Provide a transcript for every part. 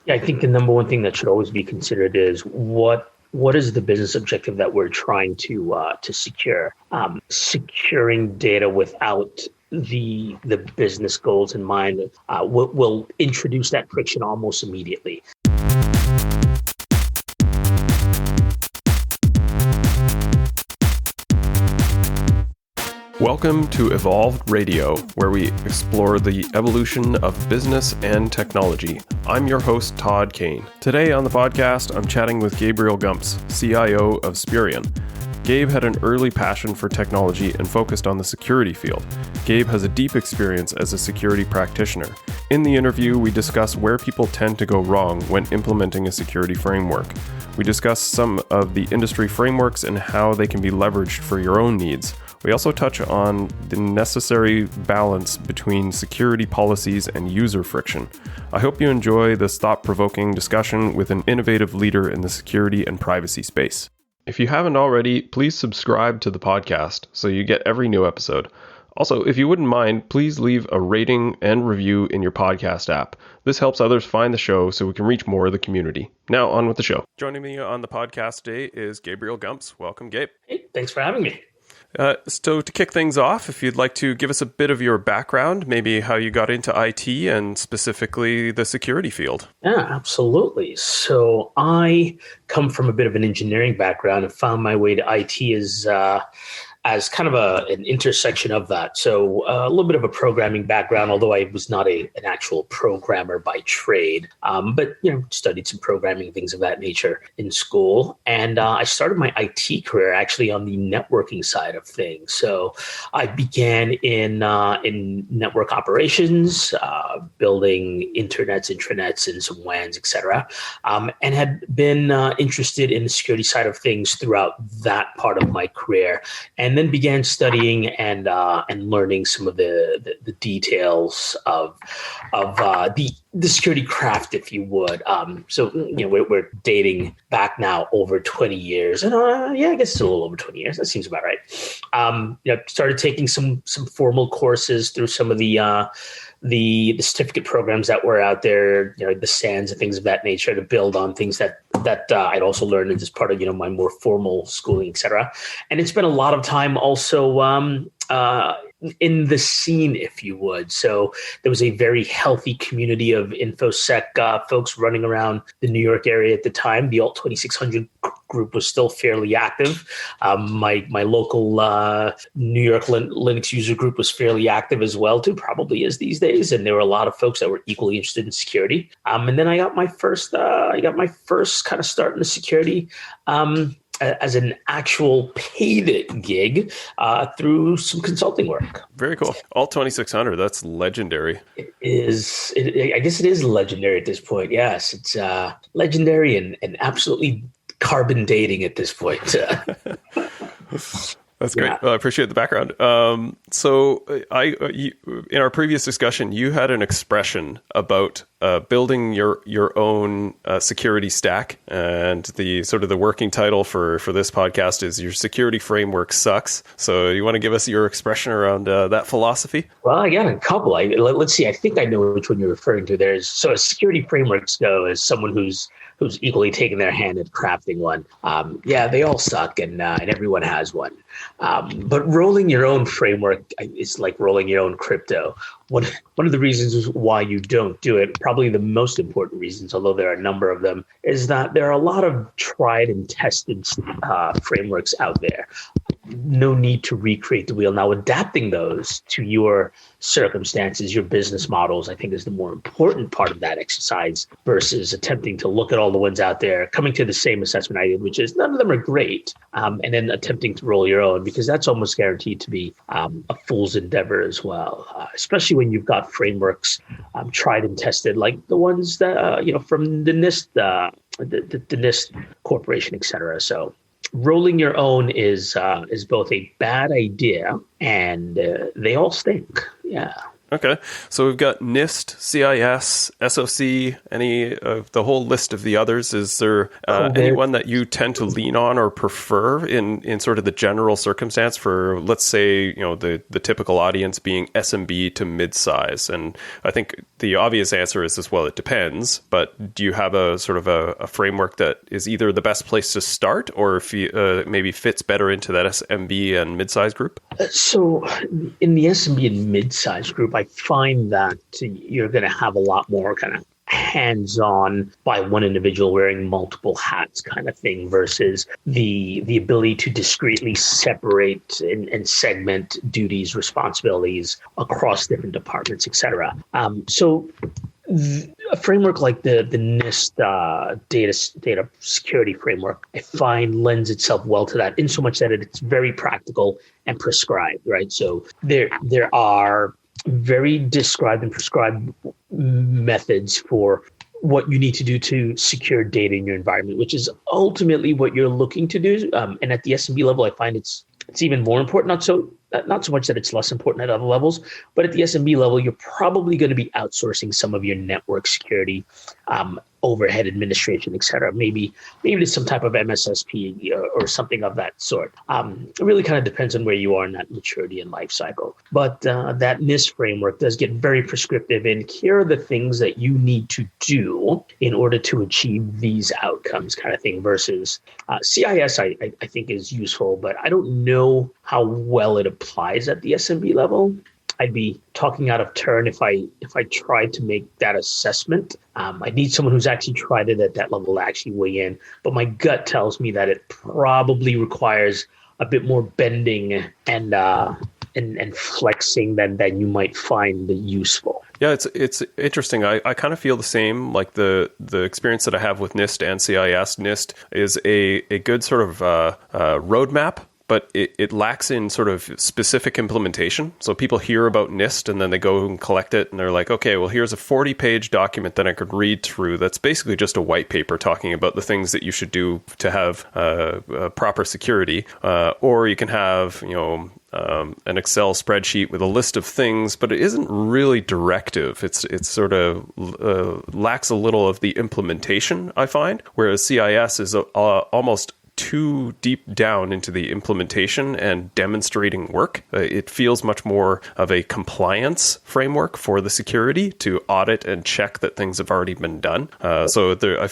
Yeah, I think the number one thing that should always be considered is what is the business objective that we're trying to secure? Securing data without the business goals in mind will introduce that friction almost immediately. Welcome to Evolved Radio, where we explore the evolution of business and technology. I'm your host, Todd Kane. Today on the podcast, I'm chatting with Gabriel Gumps, CIO of Spirion. Gabe had an early passion for technology and focused on the security field. Gabe has a deep experience as a security practitioner. In the interview, we discuss where people tend to go wrong when implementing a security framework. We discuss some of the industry frameworks and how they can be leveraged for your own needs. We also touch on the necessary balance between security policies and user friction. I hope you enjoy this thought-provoking discussion with an innovative leader in the security and privacy space. If you haven't already, please subscribe to the podcast so you get every new episode. Also, if you wouldn't mind, please leave a rating and review in your podcast app. This helps others find the show so we can reach more of the community. Now, on with the show. Joining me on the podcast today is Gabriel Gumps. Welcome, Gabe. Hey, thanks for having me. So to kick things off, if you'd like to give us a bit of your background, maybe how you got into IT and specifically the security field. Yeah, absolutely. So I come from a bit of an engineering background and found my way to IT as kind of an intersection of that. So a little bit of a programming background, although I was not an actual programmer by trade, but studied some programming, things of that nature in school. And I started my IT career actually on the networking side of things. So I began in network operations, building internets, intranets, and some WANs, et cetera, and had been interested in the security side of things throughout that part of my career. And then began studying and learning some of the details of the security craft, if you would. So we're dating back now over 20 years, and I guess it's a little over 20 years. That seems about right. Started taking some formal courses through some of the certificate programs that were out there, the SANs and things of that nature, to build on things that I'd also learned as part of, my more formal schooling, et cetera. And it's been a lot of time also in the scene, if you would. So there was a very healthy community of InfoSec folks running around the New York area at the time. The Alt 2600 group was still fairly active. My local New York Linux user group was fairly active as well, too, probably is these days. And there were a lot of folks that were equally interested in security. And then I got my first kind of start in the security as an actual paid gig through some consulting work. Very cool. Alt 2600, that's legendary. I guess it is legendary at this point. Yes, it's legendary and absolutely carbon dating at this point. That's great. Yeah. Well, I appreciate the background. So in our previous discussion, you had an expression about building your own security stack, and the sort of the working title for this podcast is "Your Security Framework Sucks." So you want to give us your expression around that philosophy? Well, I got a couple. Let's see. I think I know which one you're referring to. So as security frameworks go, as someone who's equally taken their hand at crafting one. They all suck, and everyone has one. But rolling your own framework is like rolling your own crypto. One of the reasons why you don't do it, probably the most important reasons, although there are a number of them, is that there are a lot of tried and tested frameworks out there. No need to recreate the wheel. Now, adapting those to your circumstances, your business models, I think is the more important part of that exercise versus attempting to look at all the ones out there, coming to the same assessment I did, which is none of them are great, and then attempting to roll your own, because that's almost guaranteed to be a fool's endeavor as well, especially when you've got frameworks tried and tested, like the ones that, from the NIST, the NIST Corporation, et cetera. So rolling your own is both a bad idea and they all stink. Yeah. Okay. So we've got NIST, CIS, SOC, any of the whole list of the others. Is there anyone that you tend to lean on or prefer in sort of the general circumstance for, let's say, the typical audience being SMB to mid-size? And I think the obvious answer is as well, it depends. But do you have a sort of a framework that is either the best place to start or if maybe fits better into that SMB and mid-size group? So in the SMB and mid-size group, I find that you're going to have a lot more kind of hands-on by one individual wearing multiple hats kind of thing versus the ability to discreetly separate and segment duties, responsibilities across different departments, etc. So a framework like the NIST data security framework, I find lends itself well to that in so much that it's very practical and prescribed, right? So there are very described and prescribed methods for what you need to do to secure data in your environment, which is ultimately what you're looking to do. And at the SMB level, I find it's even more important. Not so much that it's less important at other levels, but at the SMB level, you're probably going to be outsourcing some of your network security, overhead administration, et cetera. Maybe to some type of MSSP or something of that sort. It really kind of depends on where you are in that maturity and life cycle. But that NIST framework does get very prescriptive in here are the things that you need to do in order to achieve these outcomes kind of thing versus CIS, I think is useful, but I don't know how well it applies at the SMB level. I'd be talking out of turn if I tried to make that assessment. I need someone who's actually tried it at that level to actually weigh in. But my gut tells me that it probably requires a bit more bending and flexing than you might find useful. Yeah, it's interesting. I kind of feel the same. Like the experience that I have with NIST and CIS. NIST is a good sort of roadmap, but it lacks in sort of specific implementation. So people hear about NIST and then they go and collect it and they're like, okay, well, here's a 40-page document that I could read through that's basically just a white paper talking about the things that you should do to have proper security. Or you can have, an Excel spreadsheet with a list of things, but it isn't really directive. It's sort of lacks a little of the implementation, I find, whereas CIS is almost too deep down into the implementation and demonstrating work. It feels much more of a compliance framework for the security to audit and check that things have already been done. So I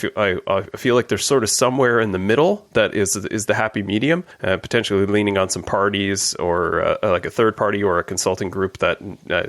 feel like there's sort of somewhere in the middle that is the happy medium, potentially leaning on some parties or like a third party or a consulting group that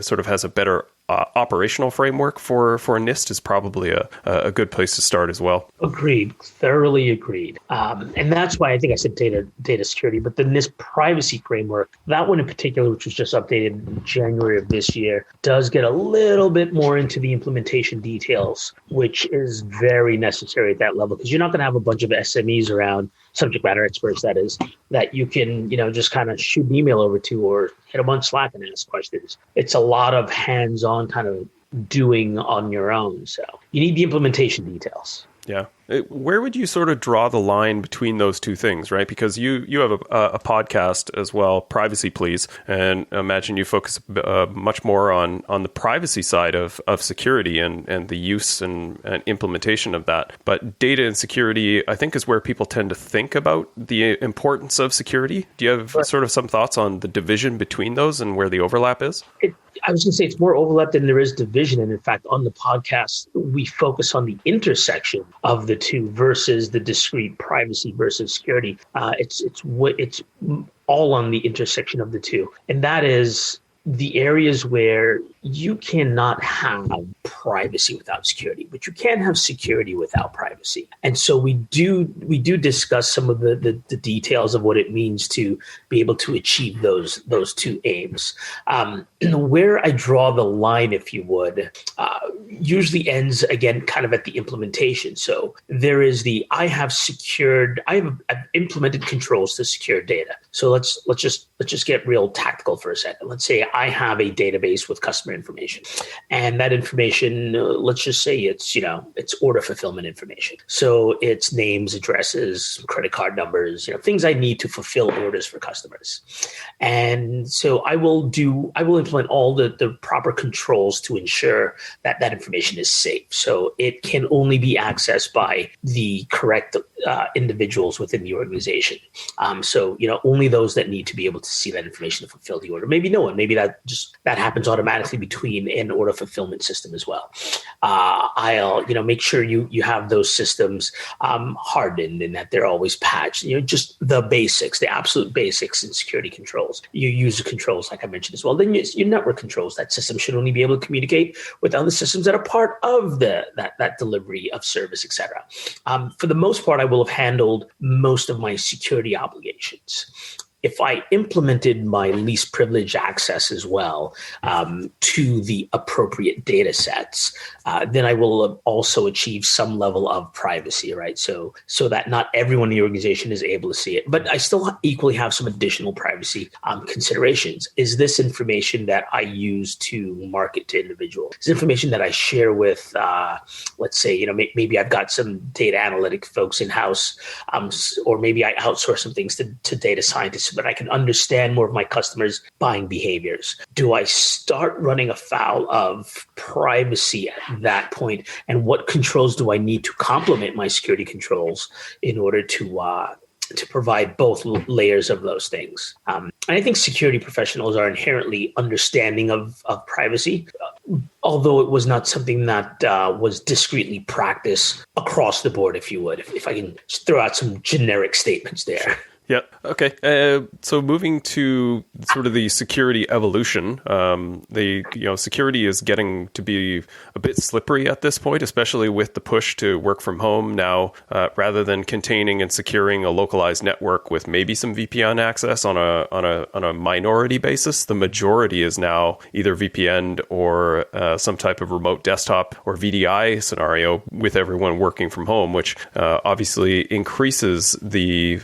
sort of has a better operational framework for NIST is probably a good place to start as well. Agreed. Thoroughly agreed. And that's why I think I said data security, but the NIST privacy framework, that one in particular, which was just updated in January of this year, does get a little bit more into the implementation details, which is very necessary at that level because you're not going to have a bunch of SMEs around, subject matter experts, that is, that you can, just kind of shoot an email over to or hit them on Slack and ask questions. It's a lot of hands-on kind of doing on your own. So you need the implementation details. Yeah. Where would you sort of draw the line between those two things, right? Because you have a podcast as well, Privacy Please, and I imagine you focus much more on the privacy side of security and the use and implementation of that. But data and security, I think, is where people tend to think about the importance of security. Do you have sort of some thoughts on the division between those and where the overlap is? I was going to say it's more overlap than there is division. And in fact, on the podcast, we focus on the intersection of the two versus the discrete privacy versus security. It's all on the intersection of the two. And that is the areas where you cannot have privacy without security, but you can have security without privacy. And so we do discuss some of the details of what it means to be able to achieve those two aims. Where I draw the line, if you would, usually ends again kind of at the implementation. So there is I've implemented controls to secure data. So let's just get real tactical for a second. Let's say I have a database with customer information, and that information, let's just say it's order fulfillment information. So it's names, addresses, credit card numbers, things I need to fulfill orders for customers. And so I will implement all the proper controls to ensure that that information is safe. So it can only be accessed by the correct individuals within the organization. So only those that need to be able to see that information to fulfill the order. Maybe no one. Maybe that happens automatically between an order fulfillment system as well. I'll make sure you have those systems hardened and that they're always patched. Just the basics, the absolute basics in security controls. Your user controls, like I mentioned as well. Then your network controls. That system should only be able to communicate with other systems that are part of that delivery of service, etc. For the most part, I will have handled most of my security obligations. If I implemented my least privilege access as well to the appropriate data sets, then I will also achieve some level of privacy, right? So that not everyone in the organization is able to see it. But I still equally have some additional privacy considerations. Is this information that I use to market to individuals? Is information that I share with, let's say, maybe I've got some data analytic folks in-house, or maybe I outsource some things to data scientists, but I can understand more of my customers' buying behaviors. Do I start running afoul of privacy at that point? And what controls do I need to complement my security controls in order to provide both layers of those things? And I think security professionals are inherently understanding of privacy, although it was not something that was discreetly practiced across the board, if you would, if I can just throw out some generic statements there. Yeah. Okay. So moving to sort of the security evolution, security is getting to be a bit slippery at this point, especially with the push to work from home now, rather than containing and securing a localized network with maybe some VPN access on a minority basis. The majority is now either VPN or some type of remote desktop or VDI scenario with everyone working from home, which obviously increases the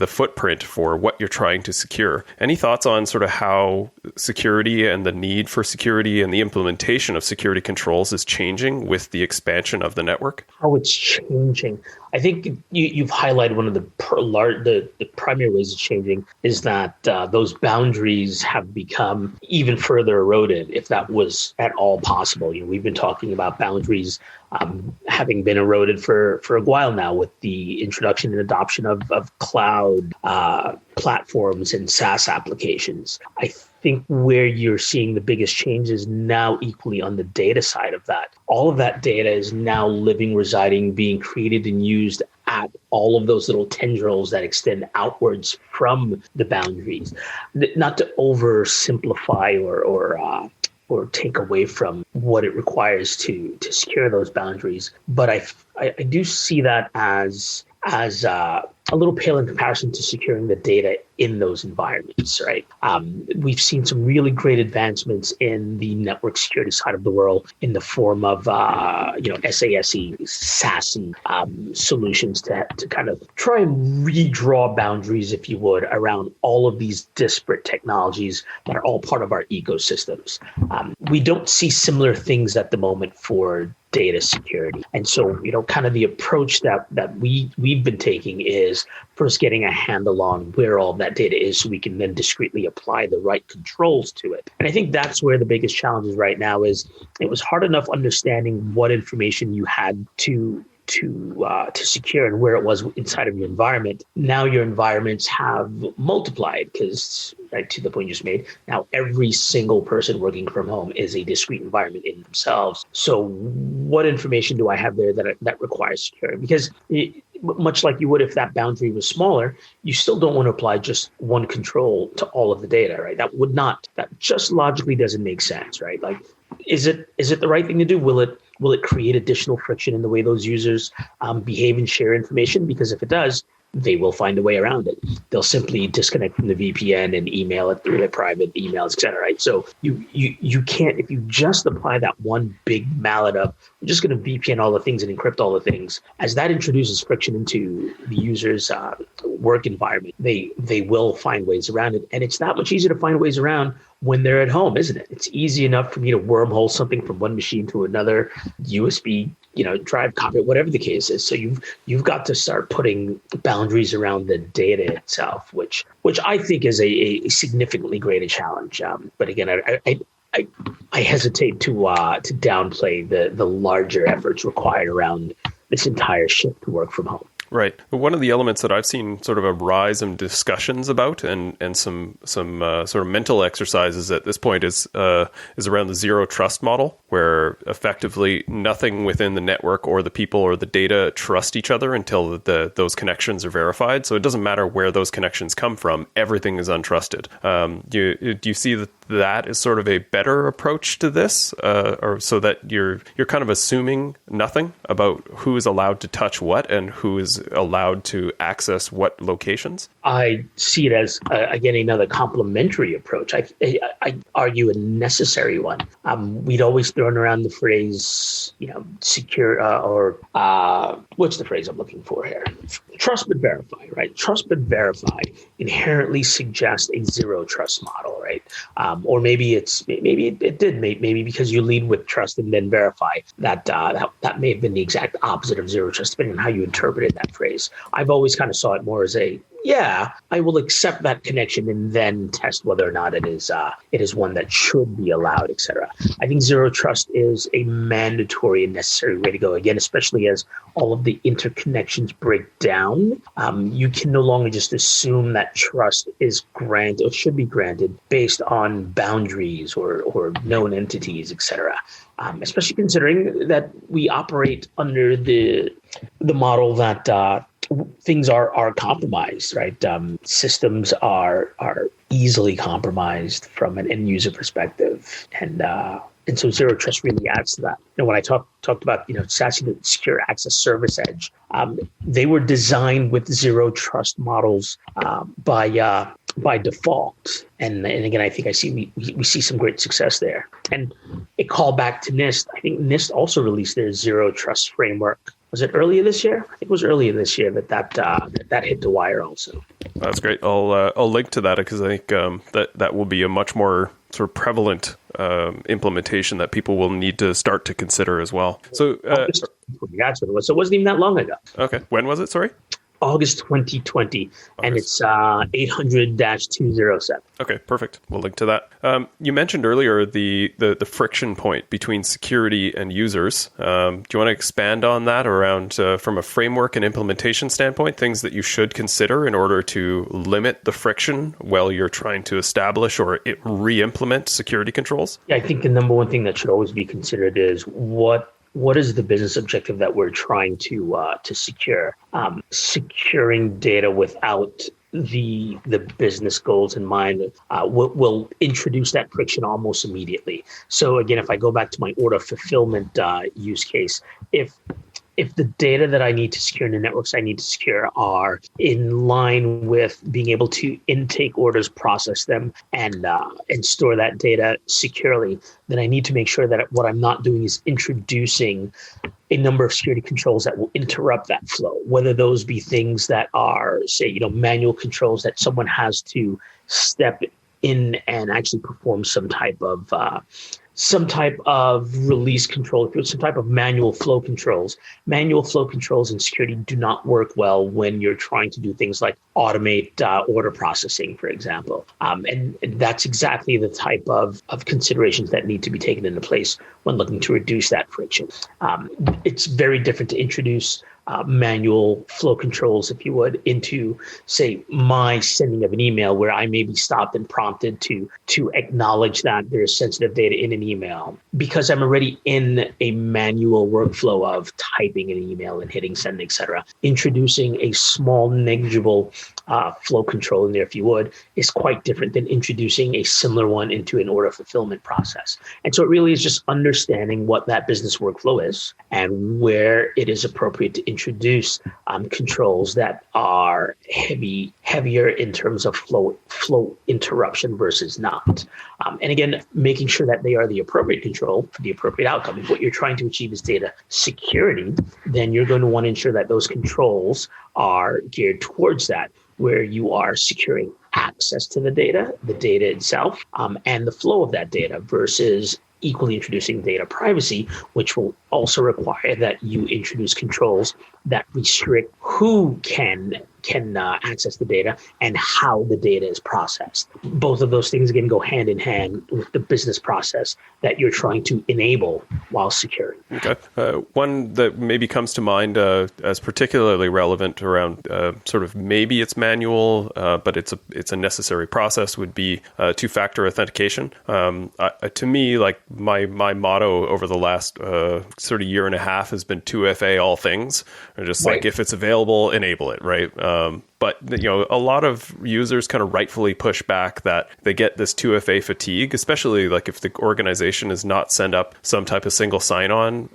footprint for what you're trying to secure. Any thoughts on sort of how security and the need for security and the implementation of security controls is changing with the expansion of the network? How it's changing. I think you've highlighted one of the primary ways it's changing is that those boundaries have become even further eroded, if that was at all possible. We've been talking about boundaries having been eroded for a while now with the introduction and adoption of cloud platforms and SaaS applications. I think where you're seeing the biggest change is now equally on the data side of that. All of that data is now living, residing, being created and used at all of those little tendrils that extend outwards from the boundaries. Not to oversimplify or take away from what it requires to secure those boundaries, but I do see that as a little pale in comparison to securing the data in those environments, right? We've seen some really great advancements in the network security side of the world in the form of, SASE, SASE solutions to kind of try and redraw boundaries, if you would, around all of these disparate technologies that are all part of our ecosystems. We don't see similar things at the moment for data security. And so, kind of the approach that we've been taking is first getting a handle on where all that data is so we can then discreetly apply the right controls to it. And I think that's where the biggest challenge is right now is it was hard enough understanding what information you had to secure and where it was inside of your environment. Now your environments have multiplied because, right, to the point you just made, now every single person working from home is a discrete environment in themselves. So what information do I have there that requires securing? Because much like you would if that boundary was smaller, you still don't want to apply just one control to all of the data, right? That just logically doesn't make sense, right? Like, is it the right thing to do? Will it create additional friction in the way those users behave and share information? Because if it does, they will find a way around it. They'll simply disconnect from the VPN and email it through their private emails, et cetera, right? So you can't, if you just apply that one big mallet of, we're just going to VPN all the things and encrypt all the things, as that introduces friction into the user's work environment, they will find ways around it. And it's that much easier to find ways around when they're at home, isn't it? It's easy enough for me to wormhole something from one machine to another, USB, drive copy, whatever the case is. So you've got to start putting boundaries around the data itself, which I think is a significantly greater challenge. But again, I hesitate to downplay the larger efforts required around this entire shift to work from home. Right. One of the elements that I've seen sort of a rise in discussions about and some sort of mental exercises at this point is around the zero trust model, where effectively nothing within the network or the people or the data trust each other until those connections are verified. So it doesn't matter where those connections come from. Everything is untrusted. Do you see that is sort of a better approach to this, or so that you're kind of assuming nothing about who is allowed to touch what and who is allowed to access what locations? I see it as, again, another complementary approach. I argue a necessary one. We'd always thrown around the phrase, secure, or what's the phrase I'm looking for here? Trust but verify, right? Trust but verify inherently suggests a zero trust model, right? Or maybe it did because you lead with trust and then verify. That may have been the exact opposite of zero trust, depending on how you interpreted that phrase. I've always kind of saw it more as I will accept that connection and then test whether or not it is one that should be allowed, et cetera. I think zero trust is a mandatory and necessary way to go. Again, especially as all of the interconnections break down, you can no longer just assume that trust is granted or should be granted based on boundaries or known entities, et cetera. Especially considering that we operate under the model that things are compromised, right? Systems are easily compromised from an end user perspective, and so zero trust really adds to that. When I talked about SASE, the Secure Access Service Edge, they were designed with zero trust models by default, and again, I think we see some great success there. And a call back to NIST. I think NIST also released their zero trust framework. Was it earlier this year? I think it was earlier this year that hit the wire also. That's great. I'll link to that because I think that will be a much more sort of prevalent implementation that people will need to start to consider as well. So that's what it was. So it wasn't even that long ago. Okay. When was it? Sorry? August 2020, and it's 800-207. Okay, perfect. We'll link to that. You mentioned earlier the friction point between security and users. Do you want to expand on that around from a framework and implementation standpoint, things that you should consider in order to limit the friction while you're trying to establish or re-implement security controls? Yeah, I think the number one thing that should always be considered is what is the business objective that we're trying to secure? Securing data without the business goals in mind will introduce that friction almost immediately. So again, if I go back to my order fulfillment use case, if the data that I need to secure in the networks I need to secure are in line with being able to intake orders, process them, and store that data securely, then I need to make sure that what I'm not doing is introducing a number of security controls that will interrupt that flow, whether those be things that are, say, manual controls that someone has to step in and actually perform some type of release control, some type of manual flow controls. Manual flow controls in security do not work well when you're trying to do things like automate order processing, for example. And that's exactly the type of considerations that need to be taken into place when looking to reduce that friction. It's very different to introduce manual flow controls, if you would, into, say, my sending of an email where I may be stopped and prompted to acknowledge that there's sensitive data in an email because I'm already in a manual workflow of typing an email and hitting send, et cetera. Introducing a small negligible flow control in there, if you would, is quite different than introducing a similar one into an order fulfillment process. And so it really is just understanding what that business workflow is and where it is appropriate to introduce controls that are heavier in terms of flow interruption versus not. And again, making sure that they are the appropriate control for the appropriate outcome. If what you're trying to achieve is data security, then you're going to want to ensure that those controls are geared towards that, where you are securing access to the data itself, and the flow of that data versus equally introducing data privacy, which will also require that you introduce controls that restrict who can access the data and how the data is processed. Both of those things, again, go hand in hand with the business process that you're trying to enable while securing. Okay. One that maybe comes to mind as particularly relevant around sort of maybe it's manual, but it's a necessary process would be two-factor authentication. To me, like my motto over the last sort of year and a half has been 2FA all things, or just like if it's available, enable it, right? But a lot of users kind of rightfully push back that they get this 2FA fatigue, especially like if the organization has not set up some type of single sign-on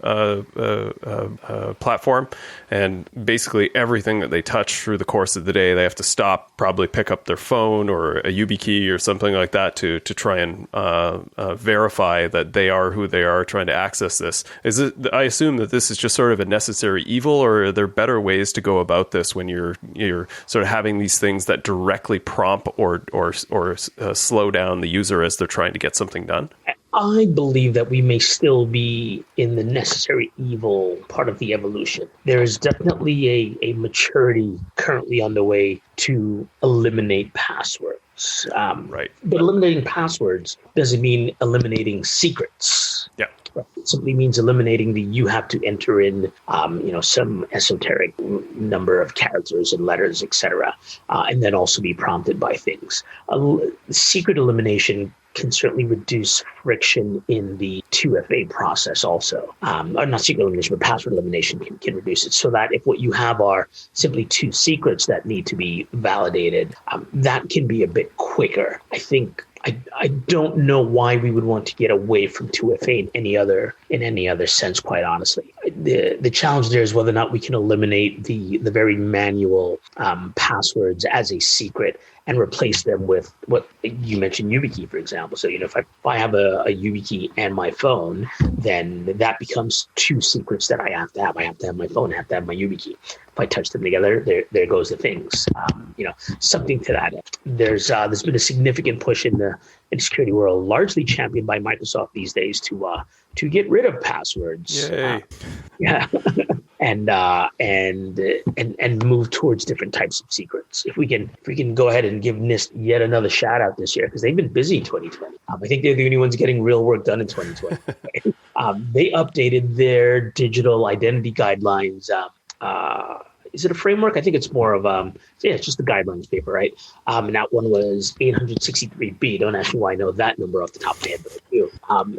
platform, and basically everything that they touch through the course of the day, they have to stop, probably pick up their phone or a YubiKey or something like that to try and verify that they are who they are trying to access this. I assume that this is just sort of a necessary evil, or are there better ways to go about this when you're sort of having these things that directly prompt or slow down the user as they're trying to get something done? I believe that we may still be in the necessary evil part of the evolution. There is definitely a maturity currently on the way to eliminate passwords. Right. But eliminating passwords doesn't mean eliminating secrets. Yeah. It simply means eliminating you have to enter in, some esoteric number of characters and letters, etc., and then also be prompted by things. Secret elimination can certainly reduce friction in the 2FA process also. Or not secret elimination, but password elimination can reduce it, so that if what you have are simply two secrets that need to be validated, that can be a bit quicker. I don't know why we would want to get away from 2FA in any other sense, quite honestly. The challenge there is whether or not we can eliminate the very manual passwords as a secret and replace them with what you mentioned, YubiKey, for example. So, if I have a YubiKey and my phone, then that becomes two secrets that I have to have. I have to have my phone, I have to have my YubiKey. If I touch them together, there goes the things. Something to that end. There's been a significant push in the security world, largely championed by Microsoft these days, to get rid of passwords. Yay. Yeah. and move towards different types of secrets. If we can go ahead and give NIST yet another shout out this year, because they've been busy in 2020. I think they're the only ones getting real work done in 2020. They updated their digital identity guidelines. Is it a framework? I think it's more of it's just the guidelines paper, right? And that one was 863B. Don't ask me why I know that number off the top of my head, but I do.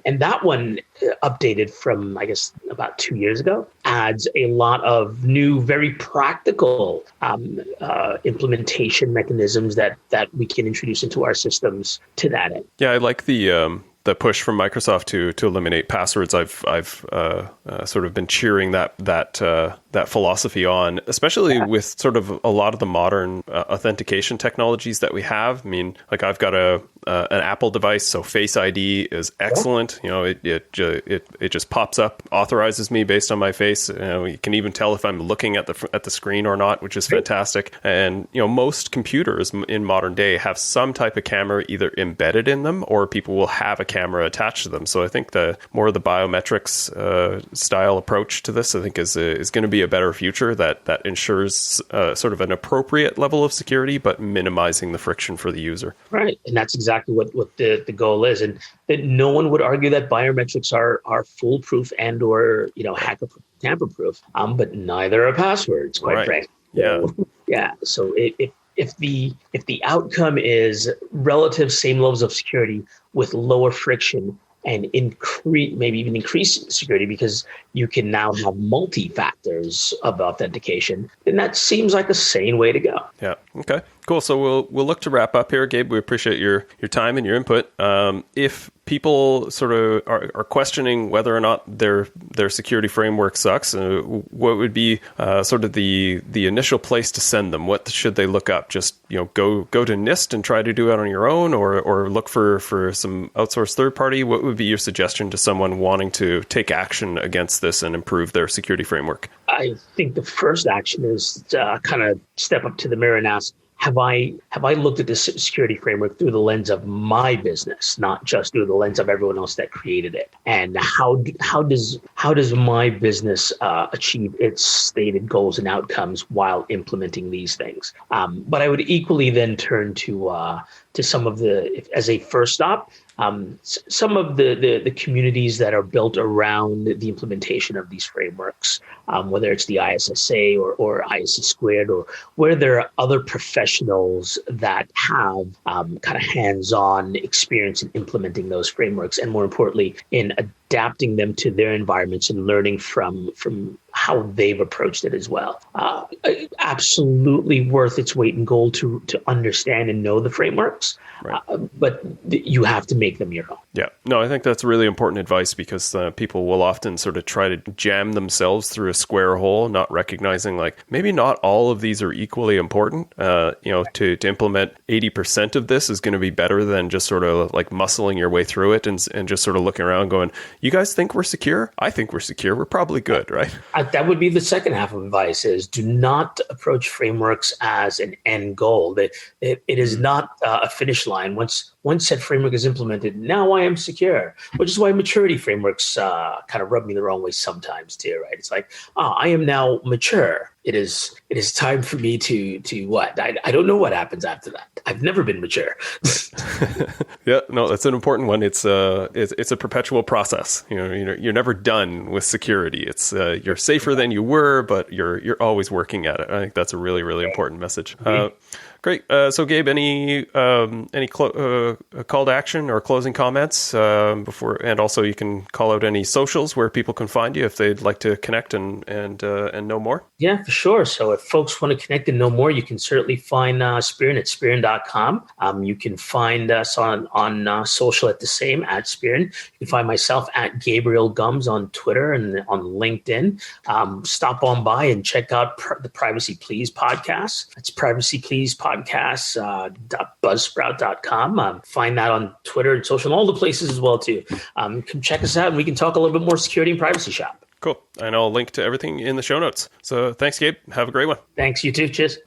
And that one, updated from, I guess, about 2 years ago, adds a lot of new, very practical implementation mechanisms that we can introduce into our systems to that end. Yeah, I like the push from Microsoft to eliminate passwords. I've sort of been cheering that philosophy on, especially with sort of a lot of the modern authentication technologies that we have. I mean, like I've got an Apple device, so Face ID is excellent. It just pops up, authorizes me based on my face. You can even tell if I'm looking at the screen or not, which is fantastic. And most computers in modern day have some type of camera either embedded in them, or people will have a camera attached to them. So I think the more of the biometrics style approach to this, I think is going to be a better future that ensures sort of an appropriate level of security, but minimizing the friction for the user. Right, and that's exactly what the goal is, and that no one would argue that biometrics are foolproof and or hacker-proof, tamper-proof, but neither are passwords, quite frankly. Yeah, yeah. So if the outcome is relative same levels of security with lower friction and maybe even increase security, because you can now have multi-factors of authentication, then that seems like a sane way to go. Yeah. Okay. Cool. So we'll look to wrap up here, Gabe. We appreciate your time and your input. If people sort of are questioning whether or not their security framework sucks, what would be sort of the initial place to send them? What should they look up? Just go to NIST and try to do it on your own, or look for some outsourced third party. What would be your suggestion to someone wanting to take action against this and improve their security framework? I think the first action is to kind of step up to the mirror and ask, have I looked at this security framework through the lens of my business, not just through the lens of everyone else that created it? And how does my business achieve its stated goals and outcomes while implementing these things? But I would equally then turn to some of as a first stop, some of the communities that are built around the implementation of these frameworks, whether it's the ISSA or ISC squared, or where there are other professionals that have kind of hands-on experience in implementing those frameworks, and more importantly, in adapting them to their environments and learning from how they've approached it as well. Absolutely worth its weight in gold to understand and know the frameworks, right. But you have to make them your own. Yeah, no, I think that's really important advice, because people will often sort of try to jam themselves through a square hole, not recognizing like maybe not all of these are equally important. To implement 80% of this is going to be better than just sort of like muscling your way through it and just sort of looking around going, you guys think we're secure? I think we're secure. We're probably good, right? That would be the second half of advice: is do not approach frameworks as an end goal. It is not a finish line. Once said framework is implemented, now I am secure, which is why maturity frameworks kind of rub me the wrong way sometimes too, right? It's like, I am now mature. It is time for me to what? I don't know what happens after that. I've never been mature. Yeah, no, that's an important one. It's a perpetual process. You're never done with security. It's you're safer than you were, but you're always working at it. I think that's a really, really important message. Great. So, Gabe, any call to action or closing comments before? And also, you can call out any socials where people can find you if they'd like to connect and know more. Yeah, for sure. So, if folks want to connect and know more, you can certainly find Spearn at spearn.com. You can find us on social at the same, at Spearn. You can find myself at Gabriel Gums on Twitter and on LinkedIn. Stop on by and check out the Privacy Please podcast. That's Privacy Please podcast.buzzsprout.com. Find that on Twitter and social and all the places as well too. Come check us out and we can talk a little bit more security and privacy shop. Cool. And I'll link to everything in the show notes. So thanks, Gabe. Have a great one. Thanks, you too. Cheers.